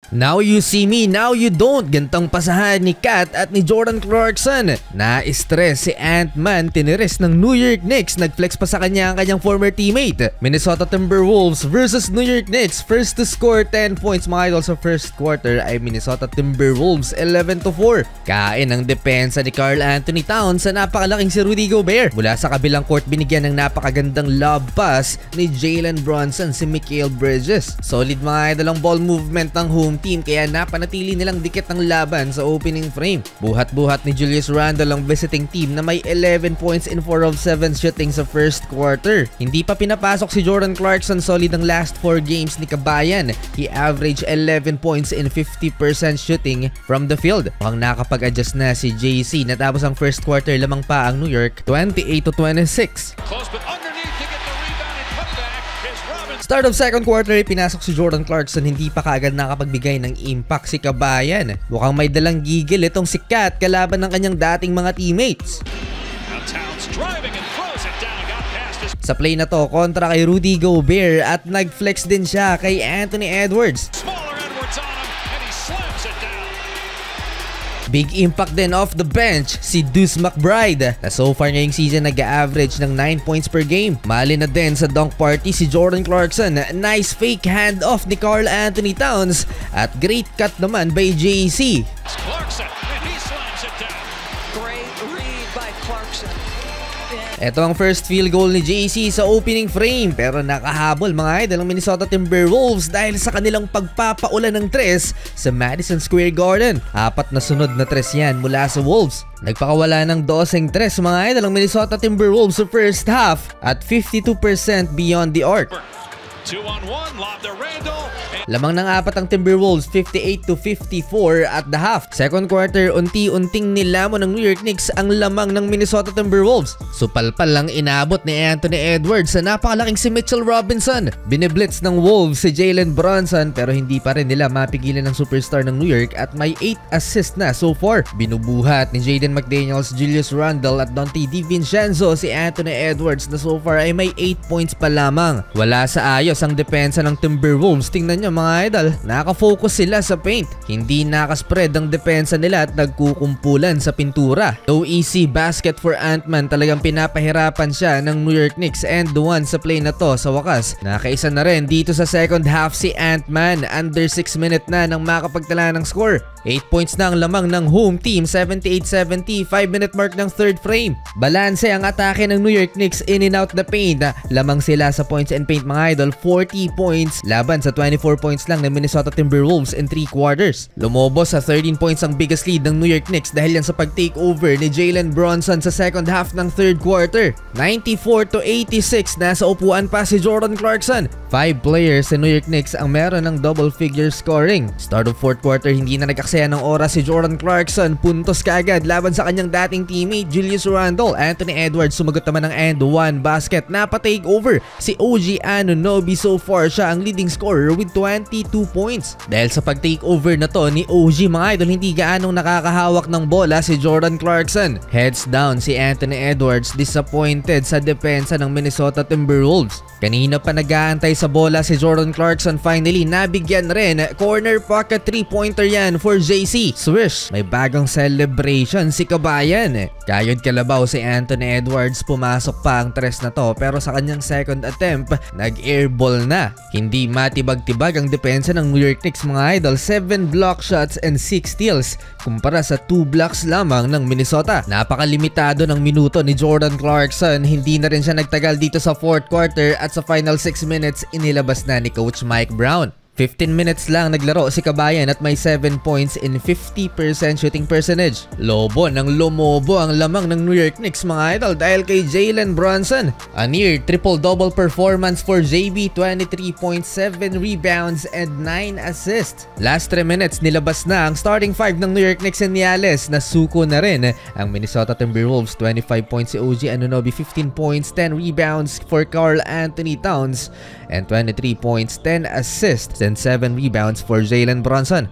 Now you see me, now you don't. Gantang pasahan ni Kat at ni Jordan Clarkson. Na-stress si Ant-Man, tiniris ng New York Knicks. Nag-flex pa sa kanya ang kanyang former teammate. Minnesota Timberwolves versus New York Knicks. First to score 10 points mga idol sa first quarter ay Minnesota Timberwolves 11-4. Kain ang depensa ni Karl Anthony Towns sa napakalaking si Rudy Gobert. Mula sa kabilang court binigyan ng napakagandang lob pass ni Jalen Brunson si Mikal Bridges. Solid mga idol ang ball movement ng home team kaya napanatili nilang dikit ng laban sa opening frame. Buhat-buhat ni Julius Randle ang visiting team na may 11 points in 4 of 7 shooting sa first quarter. Hindi pa pinapasok si Jordan Clarkson, solid ang last 4 games ni Kabayan. He averaged 11 points in 50% shooting from the field. Mukhang nakapag-adjust na si JC. Natapos ang first quarter lamang pa ang New York 28-26. Start of second quarter, pinasok si Jordan Clarkson, hindi pa kaagad nakapagbigay ng impact si Kabayan. Mukhang may dalang gigil itong si Kat kalaban ng kanyang dating mga teammates. Sa play na to, kontra kay Rudy Gobert at nag-flex din siya kay Anthony Edwards. Big impact din off the bench si Deuce McBride na so far ngayong season nag-average ng 9 points per game. Mali na din sa dunk party si Jordan Clarkson. Nice fake handoff ni Karl Anthony Towns at great cut naman by JC. Clarkson, and he slams it down. Great read by Clarkson. Ito ang first field goal ni JC sa opening frame pero nakahabol mga idol ang Minnesota Timberwolves dahil sa kanilang pagpapaulan ng tres sa Madison Square Garden. 4 na sunod na tres yan mula sa Wolves. Nagpakawala ng 12 tres mga idol ang Minnesota Timberwolves sa first half at 52% beyond the arc. 2-on-1, lob to Randle. Lamang ng 4 ang Timberwolves, 58-54 at the half. Second quarter, unti-unting nilamon ng New York Knicks ang lamang ng Minnesota Timberwolves. Supalpal lang inabot ni Anthony Edwards sa napakalaking si Mitchell Robinson. Biniblitz ng Wolves si Jalen Brunson pero hindi pa rin nila mapigilan ng superstar ng New York at may 8 assists na so far. Binubuhat ni Jaden McDaniels, Julius Randle at Donte DiVincenzo si Anthony Edwards na so far ay may 8 points pa lamang. Wala sa ayos ang depensa ng Timberwolves. Tingnan nyo mga idol, nakafocus sila sa paint. Hindi nakaspread ang depensa nila at nagkukumpulan sa pintura. No easy basket for Ant-Man. Talagang pinapahirapan siya ng New York Knicks and the one sa play na to sa wakas. Nakaisa na rin dito sa second half si Ant-Man. Under 6 minute na nang makapagtala ng score. 8 points na ang lamang ng home team, 78-70, 5-minute mark ng third frame. Balanse ang atake ng New York Knicks in and out the paint. Lamang sila sa points and paint mga idol, 40 points laban sa 24 points lang ng Minnesota Timberwolves in 3 quarters. Lumobos sa 13 points ang biggest lead ng New York Knicks dahil yan sa pag-take over ni Jalen Brunson sa second half ng third quarter. 94-86, nasa upuan pa si Jordan Clarkson. 5 players sa New York Knicks ang meron ng double figure scoring. Start of fourth quarter, hindi na nag-aksaya ng oras si Jordan Clarkson. Puntos kaagad laban sa kanyang dating teammate Julius Randle. Anthony Edwards sumagot naman ng and one basket. Napa-take over si OG Anunoby. So far siya ang leading scorer with 22 points. Dahil sa pag-take over na to ni OG mga idol, hindi gaanong nakakahawak ng bola si Jordan Clarkson. Heads down si Anthony Edwards, disappointed sa depensa ng Minnesota Timberwolves. Kanina pa nag-aantay sa bola si Jordan Clarkson, finally nabigyan rin. Corner pocket 3-pointer yan for JC. Swish, may bagong celebration si Kabayan. Kayod kalabaw si Anthony Edwards, pumasok pa ang tres na to pero sa kanyang second attempt, nag-airball na. Hindi matibag-tibag ang depensa ng New York Knicks mga idol, 7 block shots and 6 steals kumpara sa 2 blocks lamang ng Minnesota. Napakalimitado ng minuto ni Jordan Clarkson, hindi na rin siya nagtagal dito sa fourth quarter at sa final 6 minutes inilabas na ni Coach Mike Brown. 15 minutes lang naglaro si Kabayan at may 7 points in 50% shooting percentage. Lobo ng lumobo ang lamang ng New York Knicks mga idol dahil kay Jalen Brunson. A near triple-double performance for JB, 23.7 rebounds and 9 assists. Last 3 minutes nilabas na ang starting 5 ng New York Knicks and Niales. Nasuko na rin ang Minnesota Timberwolves, 25 points si OG Anunoby, 15 points, 10 rebounds for Karl Anthony Towns and 23 points, 10 assists and 7 rebounds for Jalen Brunson.